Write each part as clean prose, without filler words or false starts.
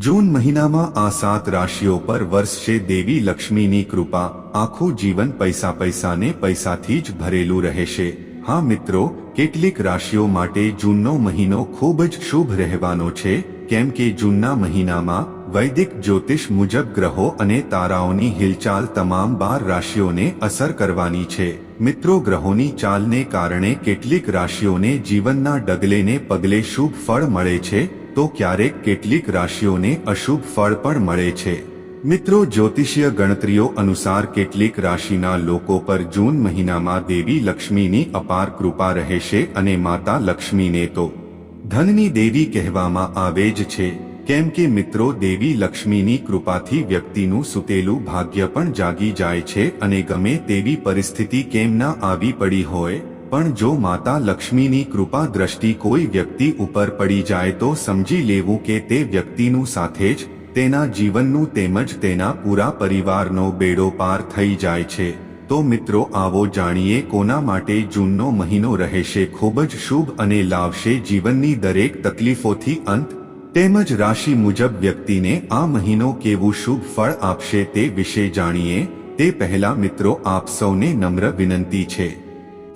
જૂન મહિનામાં આ 7 રાશિઓ પર વરસશે દેવી લક્ષ્મીની કૃપા। આખું જીવન પૈસાને પૈસાથી જ ભરેલું રહેશે। હા મિત્રો, કેટલીક રાશિઓ માટે જૂનનો મહિનો ખૂબ જ શુભ રહેવાનો છે, કેમ કે જૂનના મહિનામાં વૈદિક જ્યોતિષ મુજબ ગ્રહો અને તારાઓની હિલચાલ તમામ 12 રાશિઓને અસર કરવાની છે। મિત્રો, ગ્રહોની ચાલને કારણે કેટલીક રાશિઓને જીવનના ડગલેને પગલે શુભ ફળ મળે છે, તો ક્યારેક કેટલીક રાશિઓને અશુભ ફળ પણ મળે છે। મિત્રો, જ્યોતિષીય ગણતરીઓ અનુસાર કેટલીક રાશિના લોકો પર જૂન મહિનામાં દેવી લક્ષ્મીની અપાર કૃપા રહેશે અને માતા લક્ષ્મીને તો ધનની દેવી કહેવામાં આવે જ છે, કેમ કે મિત્રો, દેવી લક્ષ્મીની કૃપાથી વ્યક્તિનું સૂતેલું ભાગ્ય પણ જાગી જાય છે અને ગમે તેવી પરિસ્થિતિ કેમ ના આવી પડી હોય, પણ જો માતા લક્ષ્મીની કૃપા દ્રષ્ટિ કોઈ વ્યક્તિ ઉપર પડી જાય તો સમજી લેવું કે તે વ્યક્તિનું સાથે જ તેના જીવનનું તેમજ તેના પૂરા પરિવારનો બેડો પાર થઈ જાય છે। તો મિત્રો, આવો જાણીએ કોના માટે જૂનનો મહિનો રહેશે ખૂબ જ શુભ અને લાવશે જીવનની દરેક તકલીફોથી અંત, તેમજ રાશિ મુજબ વ્યક્તિને આ મહિનો કેવું શુભ ફળ આપશે તે વિશે જાણીએ તે પહેલા મિત્રો, આપ સૌને નમ્ર વિનંતી છે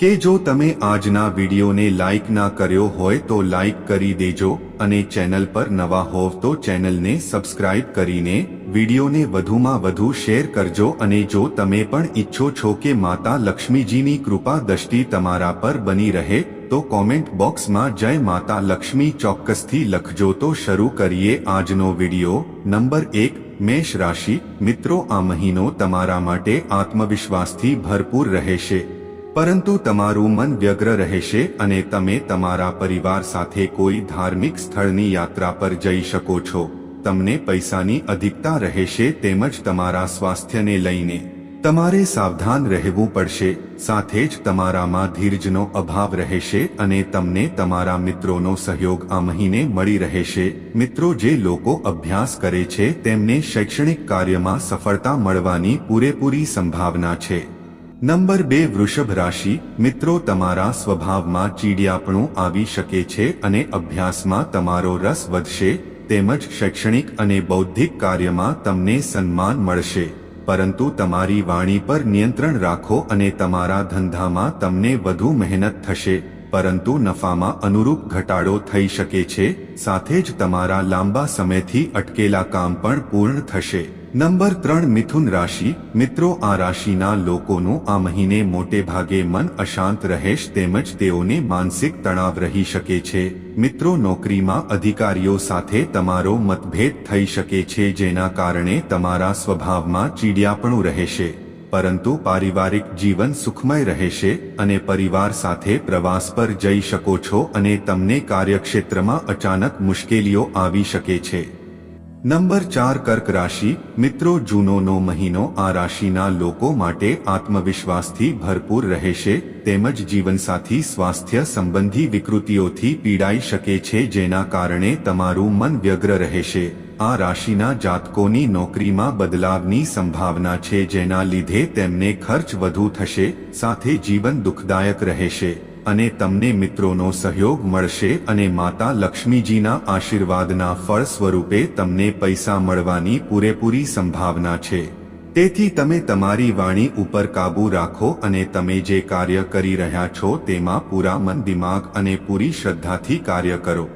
કે જો તમે આજના વિડીયોને લાઇક ના કર્યો હોય તો લાઇક કરી દેજો અને ચેનલ પર નવા હોવ તો ચેનલને સબસ્ક્રાઇબ કરીને વિડીયોને વધુમાં વધુ શેર કરજો। અને જો તમે પણ ઈચ્છો છો કે માતા લક્ષ્મીજીની કૃપા દ્રષ્ટિ તમારા પર બની રહે તો કોમેન્ટ બોક્સમાં જય માતા લક્ષ્મી ચોક્કસથી લખજો। તો શરૂ કરીએ આજનો વિડીયો। નંબર 1, મેષ રાશિ। મિત્રો, આ મહિનો તમારા માટે આત્મવિશ્વાસથી ભરપૂર રહેશે, પરંતુ તમારું મન વ્યગ્ર રહેશે અને તમે તમારા પરિવાર સાથે કોઈ ધાર્મિક સ્થળની યાત્રા પર જઈ શકો છો। તમને પૈસાની અધિકતા રહેશે તેમજ તમારા સ્વાસ્થ્યને લઈને તમારે સાવધાન રહેવું પડશે। સાથે જ તમારામાં ધીરજનો અભાવ રહેશે અને તમને તમારા મિત્રોનો સહયોગ આ મહિને મળી રહેશે। મિત્રો, જે લોકો અભ્યાસ કરે છે તેમને શૈક્ષણિક કાર્યમાં સફળતા મળવાની પૂરેપૂરી સંભાવના છે। નંબર 2, વૃષભ રાશિ। મિત્રો, તમારા સ્વભાવમાં ચીડિયાપણું આવી શકે છે અને અભ્યાસમાં તમારો રસ વધશે તેમજ શૈક્ષણિક અને બૌદ્ધિક કાર્યમાં તમને સન્માન મળશે, પરંતુ તમારી વાણી પર નિયંત્રણ રાખો અને તમારા ધંધામાં તમને વધુ મહેનત થશે પરંતુ નફામાં અનુરૂપ ઘટાડો થઈ શકે છે। સાથે જ તમારા લાંબા સમયથી અટકેલા કામ પણ પૂર્ણ થશે। નંબર 3, મિથુન રાશિ। મિત્રો, આ રાશિના લોકોનું આ મહિને મોટે ભાગે મન અશાંત રહેશે તેમજ તેઓને માનસિક તણાવ રહી શકે છે। મિત્રો, નોકરીમાં અધિકારીઓ સાથે તમારો મતભેદ થઈ શકે છે જેના કારણે તમારા સ્વભાવમાં ચીડિયાપણું રહેશે, પરંતુ પારિવારિક જીવન સુખમય રહેશે અને પરિવાર સાથે પ્રવાસ પર જઈ શકો છો અને તમને કાર્યક્ષેત્રમાં અચાનક મુશ્કેલીઓ આવી શકે છે। નંબર 4, કર્ક રાશિ। મિત્રો, જૂનનો મહિનો આ રાશિના લોકો માટે આત્મવિશ્વાસથી ભરપૂર રહેશે તેમજ જીવનસાથી સ્વાસ્થ્ય સંબંધી વિકૃતિઓથી પીડાઈ શકે છે જેના કારણે તમારું મન વ્યગ્ર રહેશે। આ રાશિના જાતકોની નોકરીમાં બદલાવની સંભાવના છે જેના લીધે તેમને ખર્ચ વધુ થશે, સાથે જીવન દુઃખદાયક રહેશે અને તમને મિત્રોનો સહયોગ મળશે અને માતા લક્ષ્મીજીના આશીર્વાદના ફળ સ્વરૂપે તમને પૈસા મળવાની પૂરેપૂરી સંભાવના છે। તેથી તમે તમારી વાણી ઉપર કાબૂ રાખો અને તમે જે કાર્ય કરી રહ્યા છો તેમાં પૂરા મન, દિમાગ અને પૂરી શ્રદ્ધાથી કાર્ય કરો।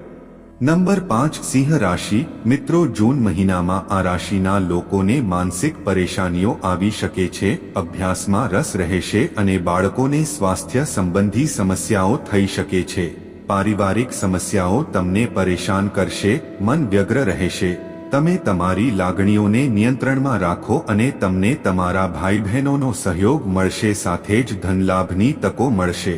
નંબર 5, સિંહ રાશિ। મિત્રો, જૂન મહિનામાં આ રાશિના લોકોને માનસિક પરેશાનીઓ આવી શકે છે, અભ્યાસમાં રસ રહેશે અને બાળકોને સ્વાસ્થ્ય સંબંધી સમસ્યાઓ થઈ શકે છે। પારિવારિક સમસ્યાઓ તમને પરેશાન કરશે, મન વ્યગ્ર રહેશે। તમે તમારી લાગણીઓને નિયંત્રણમાં રાખો અને તમને તમારા ભાઈ બહેનોનો સહયોગ મળશે, સાથે જ ધનલાભની તકો મળશે।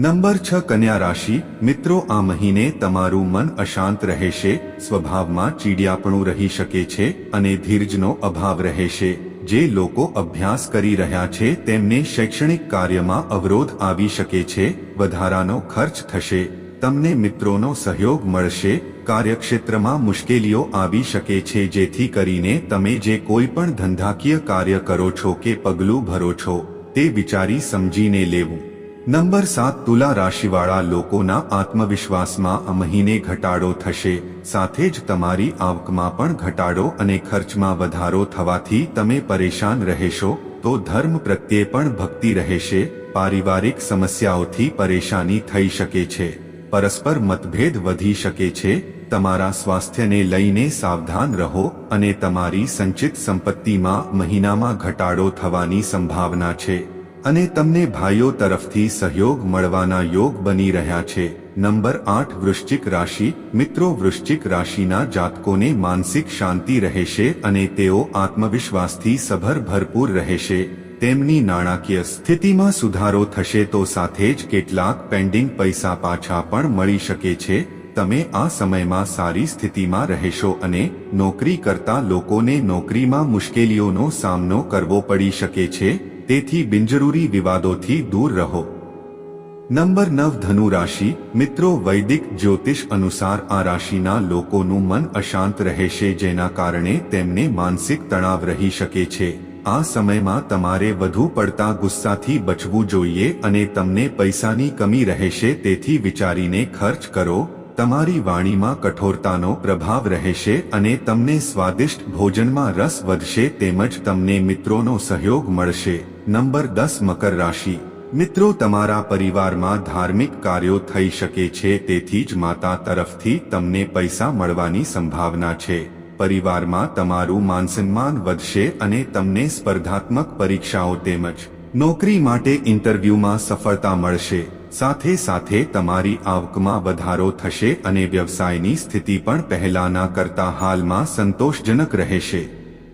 નંબર 6, કન્યા રાશિ। મિત્રો, આ મહિને તમારું મન અશાંત રહેશે, સ્વભાવમાં ચીડિયાપણું રહી શકે છે અને ધીરજનો અભાવ રહેશે। જે લોકો અભ્યાસ કરી રહ્યા છે તેમને શૈક્ષણિક કાર્યમાં અવરોધ આવી શકે છે, વધારાનો ખર્ચ થશે, તમને મિત્રોનો સહયોગ મળશે, કાર્યક્ષેત્રમાં મુશ્કેલીઓ આવી શકે છે જેથી કરીને તમે જે કોઈ પણ ધંધાકીય કાર્ય કરો છો કે પગલું ભરો છો તે વિચારી સમજીને લેવું। નંબર 7 તુલા રાશિવાળા લોકોના આત્મવિશ્વાસમાં આ મહિને ઘટાડો થશે, સાથે જ તમારી આવકમાં પણ ઘટાડો અને ખર્ચમાં વધારો થવાથી તમે પરેશાન રહેશો, તો ધર્મ પ્રત્યે પણ ભક્તિ રહેશે. પારિવારિક સમસ્યાઓથી પરેશાની થઈ શકે છે, પરસ્પર મતભેદ વધી શકે છે. તમારા સ્વાસ્થ્યને લઈને સાવધાન રહો અને તમારી સંચિત સંપત્તિમાં મહિનામાં ઘટાડો થવાની સંભાવના છે અને તમને ભાઈઓ તરફથી સહયોગ મળવાના યોગ બની રહ્યા છે. નંબર 8 વૃશ્ચિક રાશિ. મિત્રો, વૃશ્ચિક રાશિના જાતકોને માનસિક શાંતિ રહેશે અને તેઓ આત્મવિશ્વાસથી સભર ભરપૂર રહેશે. તેમની નાણાકીય સ્થિતિમાં સુધારો થશે, તો સાથે જ કેટલાક પેન્ડિંગ પૈસા પાછા પણ મળી શકે છે. તમે આ સમયમાં સારી સ્થિતિમાં રહેશો અને નોકરી કરતા લોકોને નોકરીમાં મુશ્કેલીઓનો સામનો કરવો પડી શકે છે, તેથી બિનજરૂરી વિવાદોથી દૂર રહો. નંબર 9 ધનુ રાશિ. મિત્રો, વૈદિક જ્યોતિષ અનુસાર આ રાશિના લોકોનું મન અશાંત રહેશે, જેના કારણે તેમને માનસિક તણાવ રહી શકે છે. આ સમયમાં તમારે વધુ પડતા ગુસ્સાથી બચવું જોઈએ અને તમને પૈસાની કમી રહેશે, તેથી વિચારીને ખર્ચ કરો. તમારી વાણીમાં કઠોરતાનો પ્રભાવ રહેશે અને તમને સ્વાદિષ્ટ ભોજનમાં રસ વધશે, તેમજ તમને મિત્રોનો સહયોગ મળશે. નંબર 10 મકર રાશિ. મિત્રો, તમારા પરિવારમાં ધાર્મિક કાર્યો થઈ શકે છે, તેથી જ માતા તરફથી તમને પૈસા મળવાની સંભાવના છે. પરિવારમાં તમારું માનસન્માન વધશે અને તમને સ્પર્ધાત્મક પરીક્ષાઓ તેમજ નોકરી માટે ઇન્ટરવ્યૂમાં સફળતા મળશે. સાથે સાથે તમારી આવકમાં વધારો થશે અને વ્યવસાયની સ્થિતિ પણ પહેલાના કરતા હાલમાં સંતોષજનક રહેશે.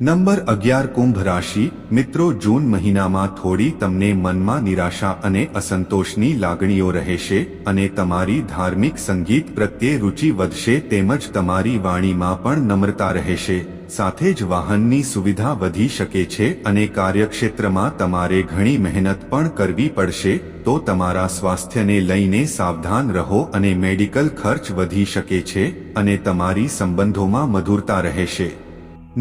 નંબર 11 કુંભ રાશિ. મિત્રો, જૂન મહિનામાં થોડી તમને મનમાં નિરાશા અને અસંતોષની લાગણીઓ રહેશે અને તમારી ધાર્મિક સંગીત પ્રત્યે રુચિ વધશે, તેમજ તમારી વાણીમાં પણ નમ્રતા રહેશે. સાથે જ વાહનની સુવિધા વધી શકે છે અને કાર્યક્ષેત્રમાં તમારે ઘણી મહેનત પણ કરવી પડશે, તો તમારા સ્વાસ્થ્યને લઈને સાવધાન રહો અને મેડિકલ ખર્ચ વધી શકે છે અને તમારી સંબંધોમાં મધુરતા રહેશે.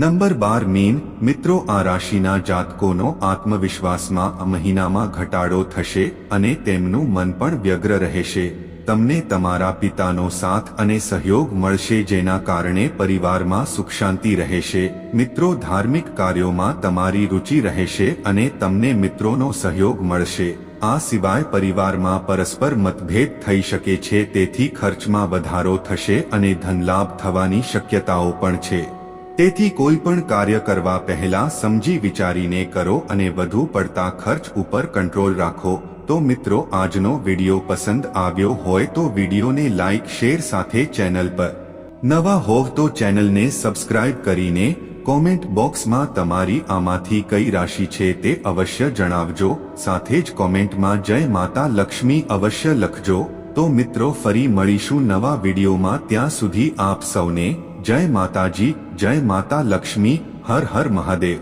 Number 12 mean. મિત્રો, આ રાશિના જાતકોનો આત્મવિશ્વાસમાં આ મહિનામાં ઘટાડો થશે અને તેમનું મન પણ વ્યગ્ર રહેશે. તમને તમારા પિતાનો સાથ અને સહયોગ મળશે, જેના કારણે પરિવારમાં સુખ શાંતિ રહેશે. મિત્રો, ધાર્મિક કાર્યોમાં તમારી રુચિ રહેશે અને તમને મિત્રોનો સહયોગ મળશે. આ સિવાય પરિવારમાં પરસ્પર મતભેદ થઈ શકે છે, તેથી ખર્ચમાં વધારો થશે અને ધનલાભ થવાની શક્યતાઓ પણ છે. તેથી કોઈ પણ કાર્ય કરવા પહેલા સમજી વિચારીને કરો અને વધુ પડતા ખર્ચ ઉપર કંટ્રોલ રાખો. તો મિત્રો, આજનો વિડિયો પસંદ આવ્યો હોય તો વિડિયોને લાઇક, શેર, સાથે ચેનલ પર નવા હોવ તો ચેનલને સબસ્ક્રાઇબ કરીને કોમેન્ટ બોક્સમાં તમારી આમાંથી કઈ રાશિ છે તે અવશ્ય જણાવજો. સાથે જ કોમેન્ટમાં જય માતા લક્ષ્મી અવશ્ય લખજો. તો મિત્રો, ફરી મળીશું નવા વિડિયોમાં. ત્યાં સુધી આપ સૌને જય માતાજી, જય માતા લક્ષ્મી, હર હર મહાદેવ.